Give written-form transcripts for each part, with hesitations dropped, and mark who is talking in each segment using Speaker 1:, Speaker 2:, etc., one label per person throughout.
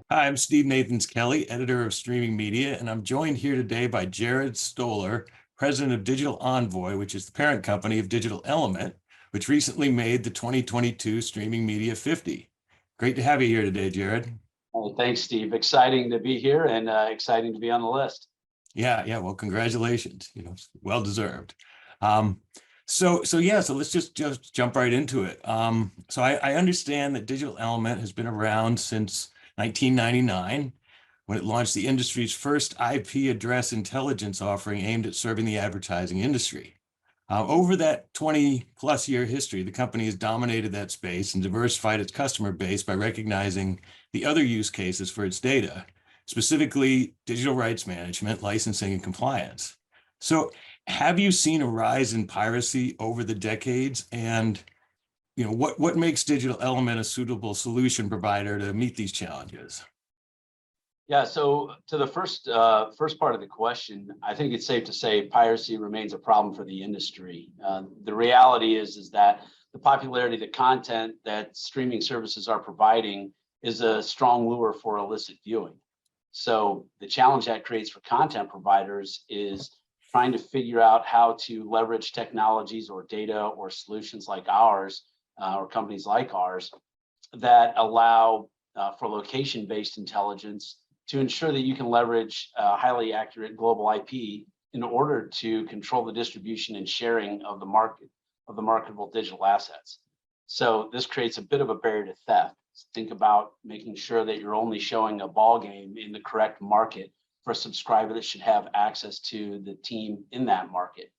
Speaker 1: Hi, I'm Steve Nathans Kelly, editor of Streaming Media, and I'm joined here today by Jerrod Stoller, president of Digital Envoy, which is the parent company of Digital Element, which recently made the 2022 Streaming Media 50. Great to have you here today, Jerrod.
Speaker 2: Well, thanks, Steve. Exciting to be here and exciting to be on the list.
Speaker 1: Yeah. Well, congratulations. Well deserved. So let's just jump right into it. So I understand that Digital Element has been around since 1999, when it launched the industry's first IP address intelligence offering aimed at serving the advertising industry. Over that 20+ year history, the company has dominated that space and diversified its customer base by recognizing the other use cases for its data, specifically digital rights management, licensing, and compliance. So have you seen a rise in piracy over the decades? And what makes Digital Element a suitable solution provider to meet these challenges?
Speaker 2: Yeah, so to the first part of the question, I think it's safe to say piracy remains a problem for the industry. The reality is that the popularity of the content that streaming services are providing is a strong lure for illicit viewing. So the challenge that creates for content providers is trying to figure out how to leverage technologies or data or solutions like ours, or companies like ours, that allow for location-based intelligence to ensure that you can leverage highly accurate global IP in order to control the distribution and sharing of the marketable digital assets. So this creates a bit of a barrier to theft. Think about making sure that you're only showing a ball game in the correct market for a subscriber that should have access to the team in that market.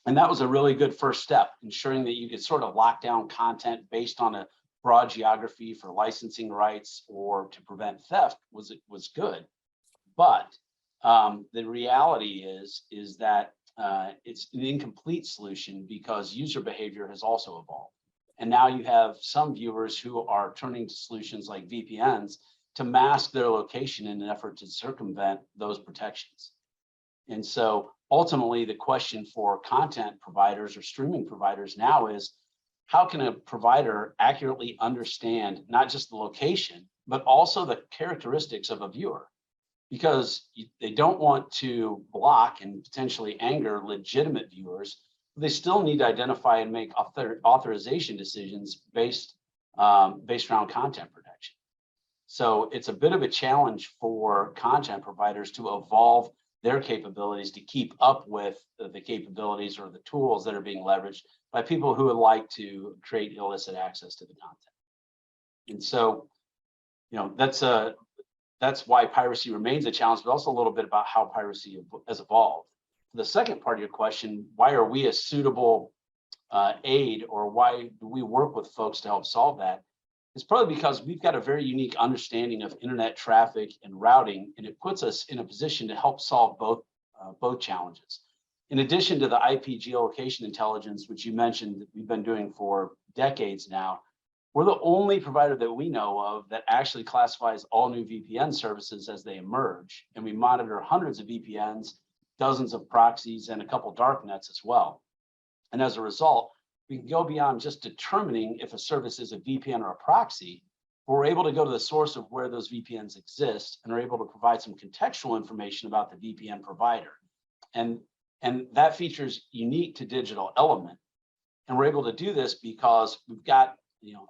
Speaker 2: And that was a really good first step, ensuring that you could sort of lock down content based on a broad geography for licensing rights or to prevent theft was good. But the reality is that it's an incomplete solution because user behavior has also evolved. And now you have some viewers who are turning to solutions like VPNs to mask their location in an effort to circumvent those protections. And so ultimately, the question for content providers or streaming providers now is, how can a provider accurately understand not just the location, but also the characteristics of a viewer? Because they don't want to block and potentially anger legitimate viewers, but they still need to identify and make authorization decisions based around content protection. So it's a bit of a challenge for content providers to evolve their capabilities to keep up with the capabilities or the tools that are being leveraged by people who would like to create illicit access to the content. And so, that's why piracy remains a challenge, but also a little bit about how piracy has evolved. The second part of your question, why are we a suitable aid, or why do we work with folks to help solve that? It's probably because we've got a very unique understanding of internet traffic and routing, and it puts us in a position to help solve both challenges. In addition to the IP geolocation intelligence, which you mentioned that we've been doing for decades now, we're the only provider that we know of that actually classifies all new VPN services as they emerge. And we monitor hundreds of VPNs, dozens of proxies, and a couple darknets as well. And as a result, we can go beyond just determining if a service is a VPN or a proxy, but we're able to go to the source of where those VPNs exist and are able to provide some contextual information about the VPN provider. And that feature is unique to Digital Element. And we're able to do this because we've got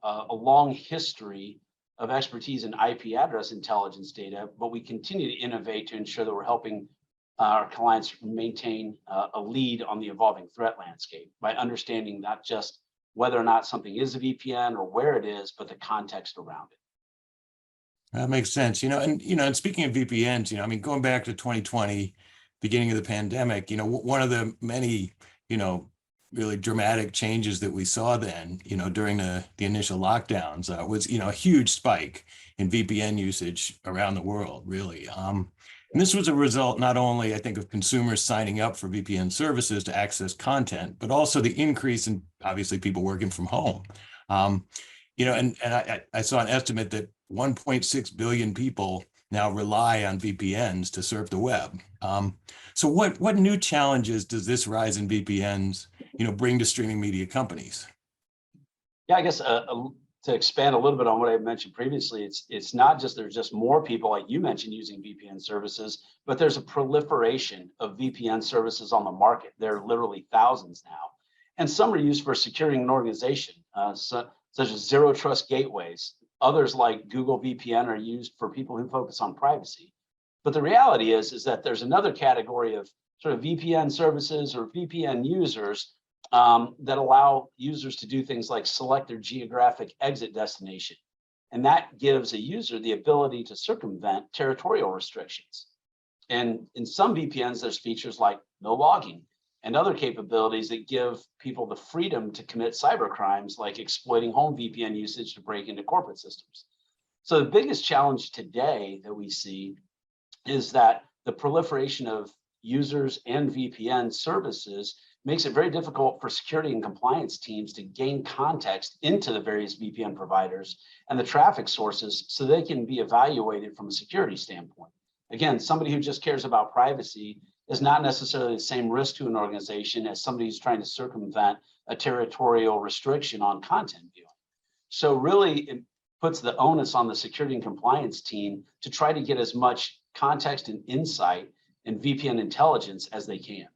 Speaker 2: a long history of expertise in IP address intelligence data, but we continue to innovate to ensure that we're helping our clients maintain a lead on the evolving threat landscape by understanding not just whether or not something is a VPN or where it is, but the context around it.
Speaker 1: That makes sense. And speaking of VPNs, going back to 2020, beginning of the pandemic, one of the many, really dramatic changes that we saw then, during the initial lockdowns was, a huge spike in VPN usage around the world, really. And this was a result not only, I think, of consumers signing up for VPN services to access content, but also the increase in, obviously, people working from home. And I saw an estimate that 1.6 billion people now rely on VPNs to surf the web. So what new challenges does this rise in VPNs, bring to streaming media companies?
Speaker 2: Yeah, I guess to expand a little bit on what I mentioned previously, it's not just there's just more people like you mentioned using VPN services, but there's a proliferation of VPN services on the market. There are literally thousands now, and some are used for securing an organization, such as zero trust gateways. Others like Google VPN are used for people who focus on privacy. But the reality is that there's another category of sort of VPN services or VPN users that allow users to do things like select their geographic exit destination. And that gives a user the ability to circumvent territorial restrictions. And in some VPNs, there's features like no logging and other capabilities that give people the freedom to commit cyber crimes, like exploiting home VPN usage to break into corporate systems. So the biggest challenge today that we see is that the proliferation of users and VPN services makes it very difficult for security and compliance teams to gain context into the various VPN providers and the traffic sources so they can be evaluated from a security standpoint. Again, somebody who just cares about privacy is not necessarily the same risk to an organization as somebody who's trying to circumvent a territorial restriction on content viewing. So really, it puts the onus on the security and compliance team to try to get as much context and insight and VPN intelligence as they can.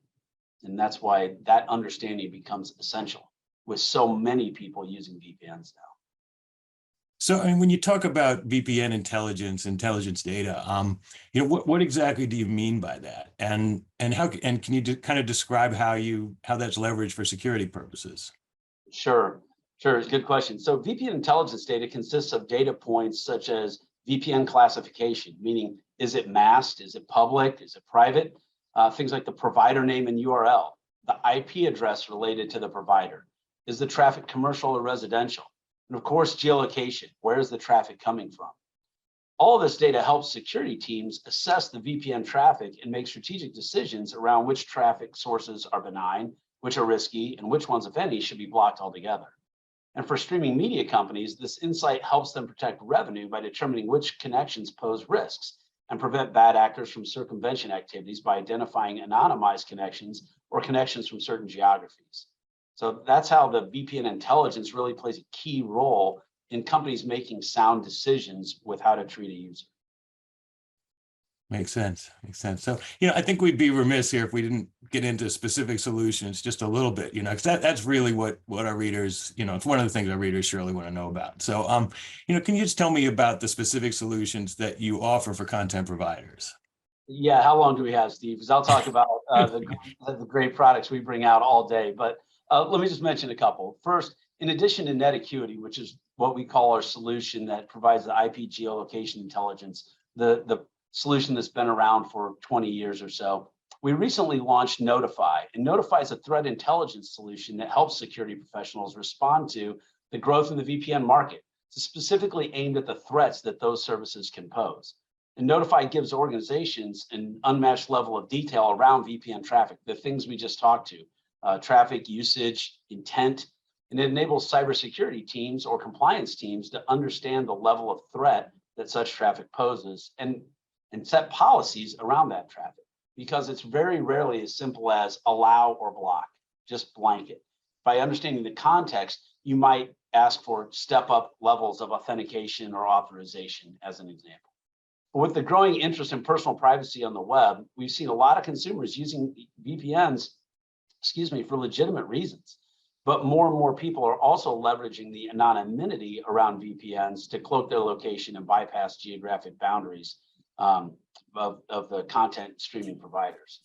Speaker 2: And that's why that understanding becomes essential with so many people using VPNs now.
Speaker 1: So, I mean, when you talk about VPN intelligence data, what exactly do you mean by that? And can you kind of describe how that's leveraged for security purposes?
Speaker 2: Sure, it's a good question. So VPN intelligence data consists of data points such as VPN classification, meaning is it masked, is it public, is it private? Things like the provider name and URL, the IP address related to the provider. Is the traffic commercial or residential? And of course, geolocation, where is the traffic coming from? All of this data helps security teams assess the VPN traffic and make strategic decisions around which traffic sources are benign, which are risky, and which ones, if any, should be blocked altogether. And for streaming media companies, this insight helps them protect revenue by determining which connections pose risks and prevent bad actors from circumvention activities by identifying anonymized connections or connections from certain geographies. So that's how the VPN intelligence really plays a key role in companies making sound decisions with how to treat a user.
Speaker 1: Makes sense. So, I think we'd be remiss here if we didn't get into specific solutions just a little bit, because that's really what our readers, it's one of the things our readers surely want to know about. So, can you just tell me about the specific solutions that you offer for content providers?
Speaker 2: Yeah, how long do we have, Steve? Because I'll talk about the great products we bring out all day, but let me just mention a couple. First, in addition to NetAcuity, which is what we call our solution that provides the IP geolocation intelligence, the solution that's been around for 20 years or so, we recently launched Notify. And Notify is a threat intelligence solution that helps security professionals respond to the growth in the VPN market. It's specifically aimed at the threats that those services can pose. And Notify gives organizations an unmatched level of detail around VPN traffic, the things we just talked to, traffic usage, intent, and it enables cybersecurity teams or compliance teams to understand the level of threat that such traffic poses and set policies around that traffic, because it's very rarely as simple as allow or block, just blanket. By understanding the context, you might ask for step up levels of authentication or authorization, as an example. But with the growing interest in personal privacy on the web, we've seen a lot of consumers using VPNs, for legitimate reasons. But more and more people are also leveraging the anonymity around VPNs to cloak their location and bypass geographic boundaries of the content streaming providers.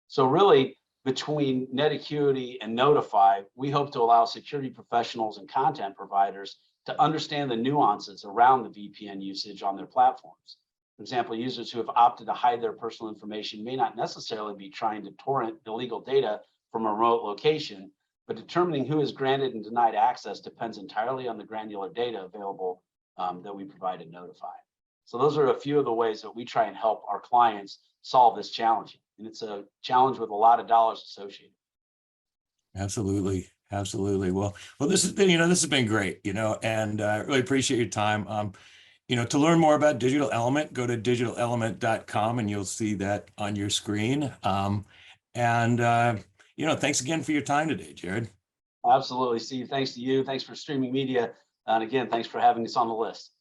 Speaker 2: So really, between NetAcuity and Notify, we hope to allow security professionals and content providers to understand the nuances around the VPN usage on their platforms. For example, users who have opted to hide their personal information may not necessarily be trying to torrent illegal data from a remote location, but determining who is granted and denied access depends entirely on the granular data available that we provide in Notify. So those are a few of the ways that we try and help our clients solve this challenge. And it's a challenge with a lot of dollars associated.
Speaker 1: Absolutely. Well, this has been great, and I really appreciate your time. To learn more about Digital Element, go to digitalelement.com and you'll see that on your screen. Thanks again for your time today, Jerrod.
Speaker 2: Absolutely, Steve. Thanks to you. Thanks for Streaming Media And again, thanks for having us on the list.